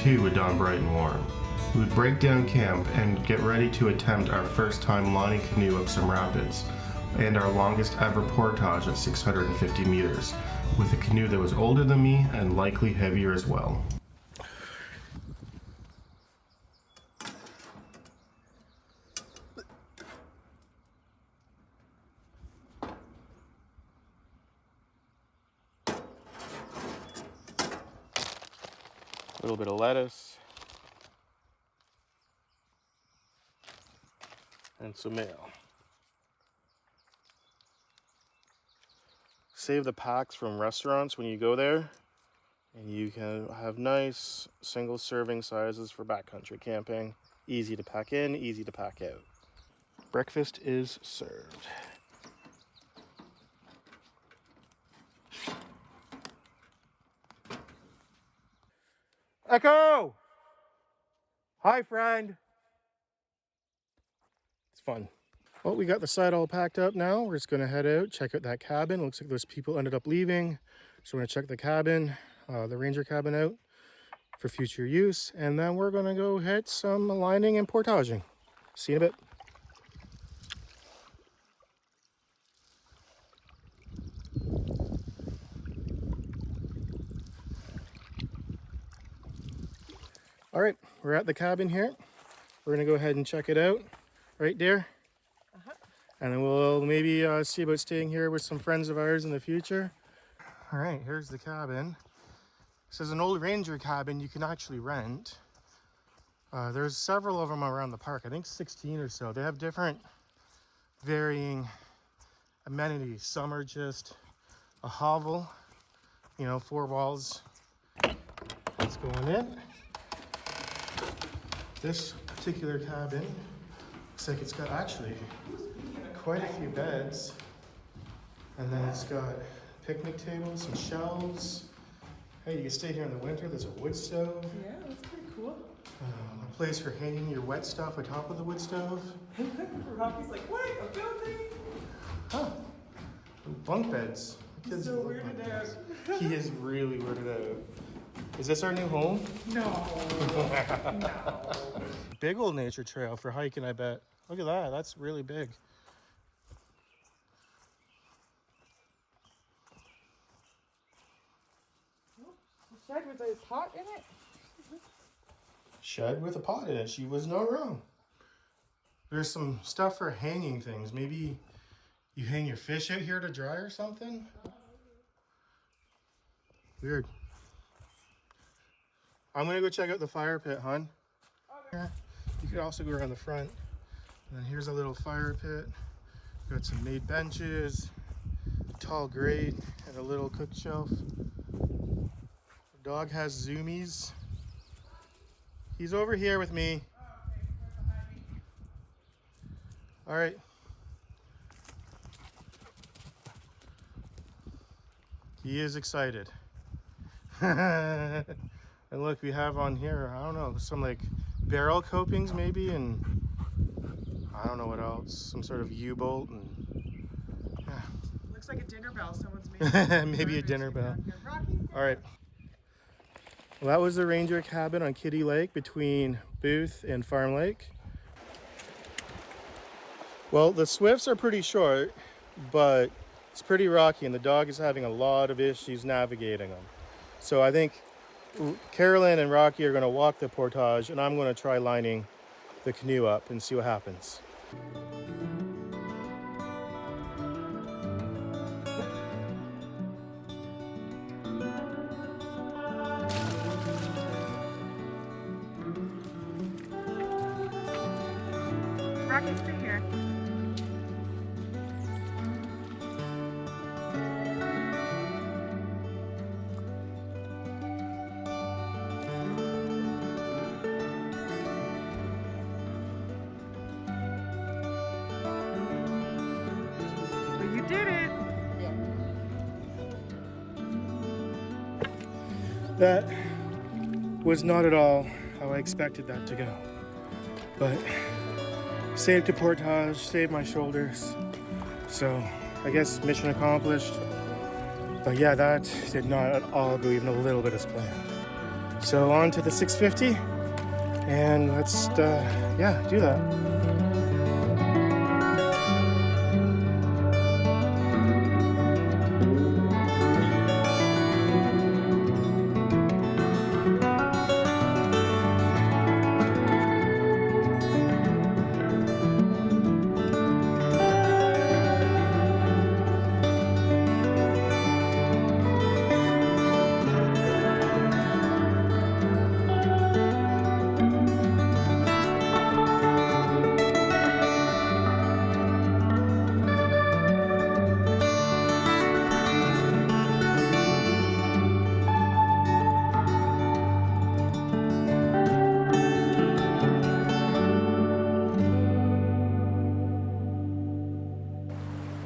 2 would dawn bright and warm. We would break down camp and get ready to attempt our first time lining canoe up some rapids, and our longest ever portage at 650 meters, with a canoe that was older than me and likely heavier as well. A little bit of lettuce and some mayo. Save the packs from restaurants when you go there, and you can have nice single serving sizes for backcountry camping. Easy to pack in, easy to pack out. Breakfast is served. Echo! Hi, friend. It's fun. Well, we got the site all packed up now. We're just gonna head out, check out that cabin. Looks like those people ended up leaving. So we're gonna check the cabin, the ranger cabin out for future use. And then we're gonna go hit some lining and portaging. See you in a bit. All right, we're at the cabin here. We're gonna go ahead and check it out. Right, dear? Uh-huh. And then we'll maybe see about staying here with some friends of ours in the future. All right, here's the cabin. This is an old ranger cabin you can actually rent. There's several of them around the park, I think 16 or so. They have different varying amenities. Some are just a hovel, you know, 4 walls. Let's go on in. This particular cabin looks like it's got actually quite a few beds, and then it's got picnic tables and shelves. Hey, you can stay here in the winter. There's a wood stove. Yeah, that's pretty cool. A place for hanging your wet stuff atop of the wood stove. Rocky's like, what? A building? Huh. Bunk beds. The He's kids so love weirded bunk beds. out. He is really weirded out. Is this our new home? No. No. Big old nature trail for hiking, I bet. Look at that. That's really big. A shed with a pot in it? Shed with a pot in it. She was not wrong. There's some stuff for hanging things. Maybe you hang your fish out here to dry or something? Weird. I'm gonna go check out the fire pit, hon. Okay. You could also go around the front. And then here's a little fire pit. Got some made benches, a tall grate, and a little cook shelf. The dog has zoomies. He's over here with me. All right. He is excited. And look, we have on here, I don't know, some like barrel copings maybe, and I don't know what else, some sort of U-bolt, and yeah. Looks like a dinner bell someone's made. Maybe a dinner bell. All right. Well, that was the ranger cabin on Kitty Lake between Booth and Farm Lake. Well, the swifts are pretty short, but it's pretty rocky, and the dog is having a lot of issues navigating them. So I think Carolyn and Rocky are going to walk the portage, and I'm going to try lining the canoe up and see what happens. Rocky, stay here. You did it! That was not at all how I expected that to go. But saved to portage, saved my shoulders. So I guess mission accomplished. But yeah, that did not at all go even a little bit as planned. So on to the 650, and let's yeah, do that.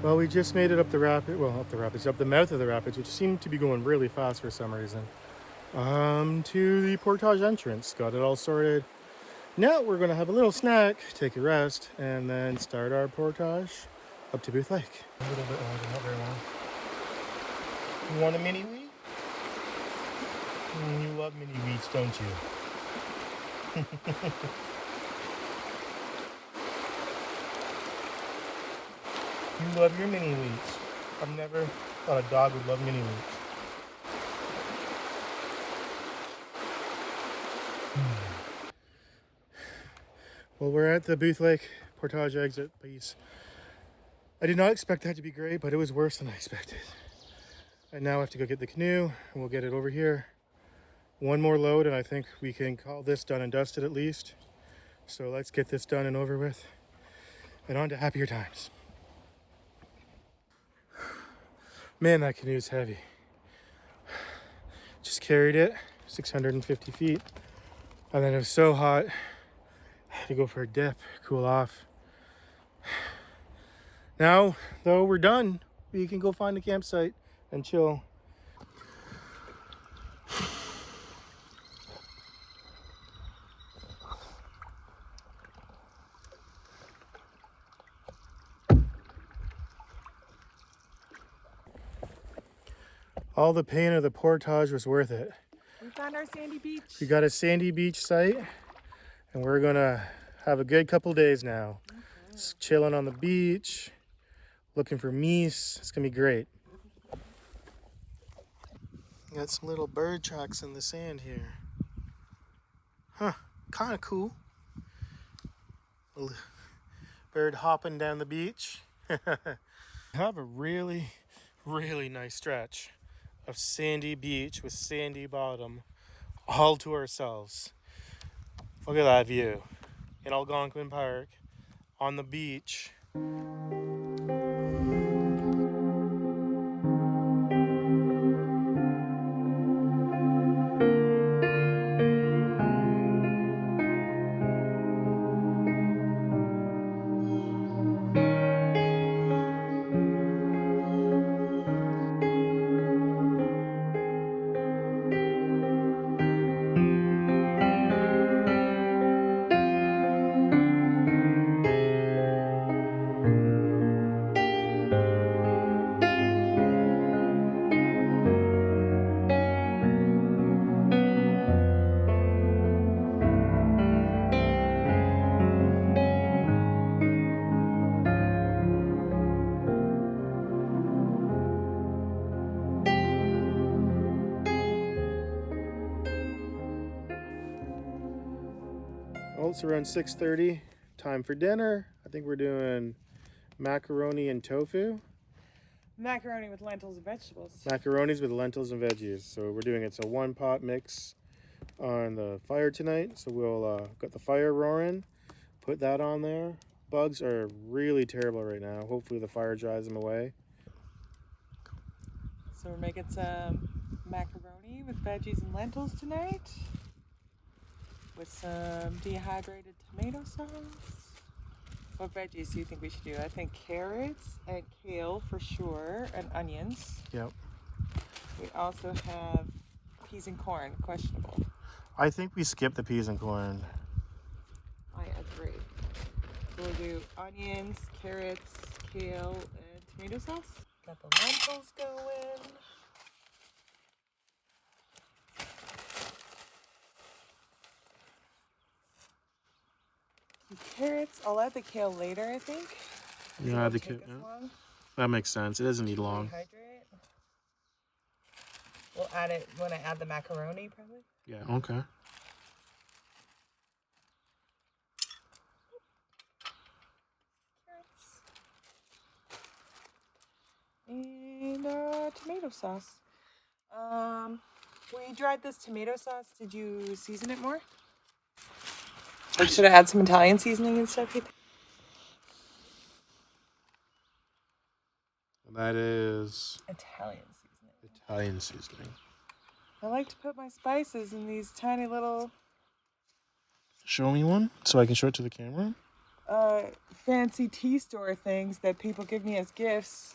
Well, we just made it up the rapid, well, up the rapids, up the mouth of the rapids, which seemed to be going really fast for some reason. To the Portage entrance. Got it all sorted. Now we're gonna have a little snack, take a rest, and then start our portage up to Booth Lake. A little bit longer, not very long. You want a mini wheat? You love mini wheats, don't you? You love your mini wheats. I've never thought a dog would love mini wheats. Well, we're at the Booth Lake Portage exit piece. I did not expect that to be great, but it was worse than I expected. And now I have to go get the canoe, and we'll get it over here. One more load, and I think we can call this done and dusted at least. So let's get this done and over with, and on to happier times. Man, that canoe's heavy. Just carried it 650 feet, and then it was so hot. I had to go for a dip, cool off. Now, though we're done, we can go find a campsite and chill. All the pain of the portage was worth it. We found our sandy beach. We got a sandy beach site, and we're gonna have a good couple days now. Just chilling on the beach, looking for meese. It's gonna be great. Got some little bird tracks in the sand here. Huh, kind of cool. Bird hopping down the beach. Have a really, really nice stretch of sandy beach with sandy bottom all to ourselves. Look at that view in Algonquin Park on the beach. Well, it's around 6:30. Time for dinner. I think we're doing macaroni and tofu. Macaroni with lentils and vegetables. Macaronis with lentils and veggies. So we're doing it's a one pot mix on the fire tonight. So we'll got the fire roaring. Put that on there. Bugs are really terrible right now. Hopefully the fire drives them away. So we're making some macaroni with veggies and lentils tonight, with some dehydrated tomato sauce. What veggies do you think we should do? I think carrots and kale for sure, and onions. Yep. We also have peas and corn, questionable. I think we skipped the peas and corn. I agree. So we'll do onions, carrots, kale, and tomato sauce. Got the lentils going. Carrots. I'll add the kale later, I think. 'cause it Yeah, won't the take kale. us long That makes sense. It doesn't need to long. rehydrate. We'll add it when I add the macaroni, probably. Yeah. Okay. Carrots. And tomato sauce. When you dried this tomato sauce, did you season it more? Or should I add some Italian seasoning and stuff? You think? That is Italian seasoning. Italian seasoning. I like to put my spices in these tiny little Show me one so I can show it to the camera. fancy tea store things that people give me as gifts.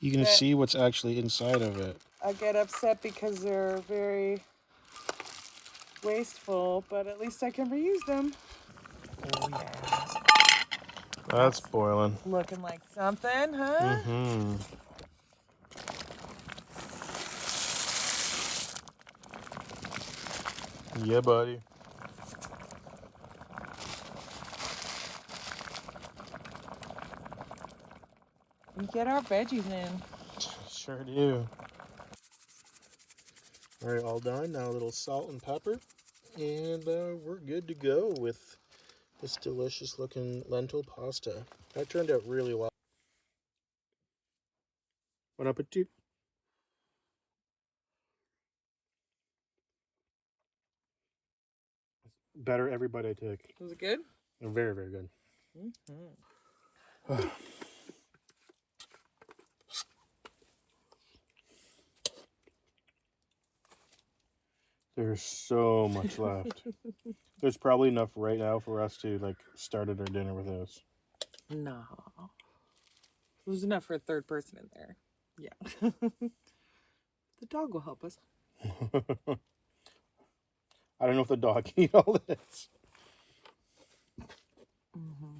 You can see what's actually inside of it. I get upset because they're very wasteful, but at least I can reuse them. Oh yeah. That's boiling. Looking like something, huh? Mm-hmm. Yeah, buddy. We get our veggies in. Sure do. All right, all done. Now a little salt and pepper, and we're good to go with this delicious looking lentil pasta. That turned out really well. Bon appetit. Better every bite I take. Was it good? Very, very good. Mm-hmm. There's so much left. There's probably enough right now for us to like start our dinner with this. No. There's enough for a third person in there. Yeah. The dog will help us. I don't know if the dog can eat all this. Mm-hmm.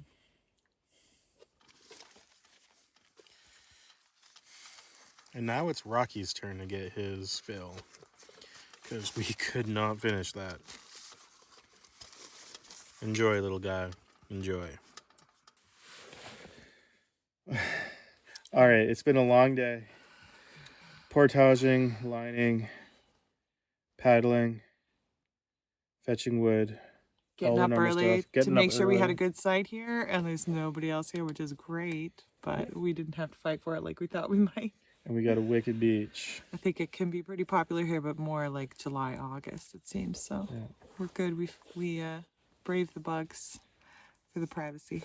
And now it's Rocky's turn to get his fill, because we could not finish that. Enjoy, little guy. Enjoy. All right, it's been a long day. Portaging, lining, paddling, fetching wood. Getting all up the normal early stuff. to Getting make up sure we had early. a good site here, and there's nobody else here, which is great. But we didn't have to fight for it like we thought we might. And we got a wicked beach. I think it can be pretty popular here, but more like July, August, it seems. So Yeah. we're good. We braved the bugs for the privacy.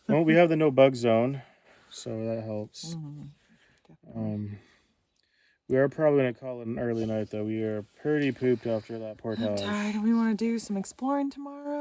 Well, we have the no bug zone, so that helps. Mm-hmm. We are probably going to call it an early night, though. We are pretty pooped after that I'm portage. tired. We want to do some exploring tomorrow.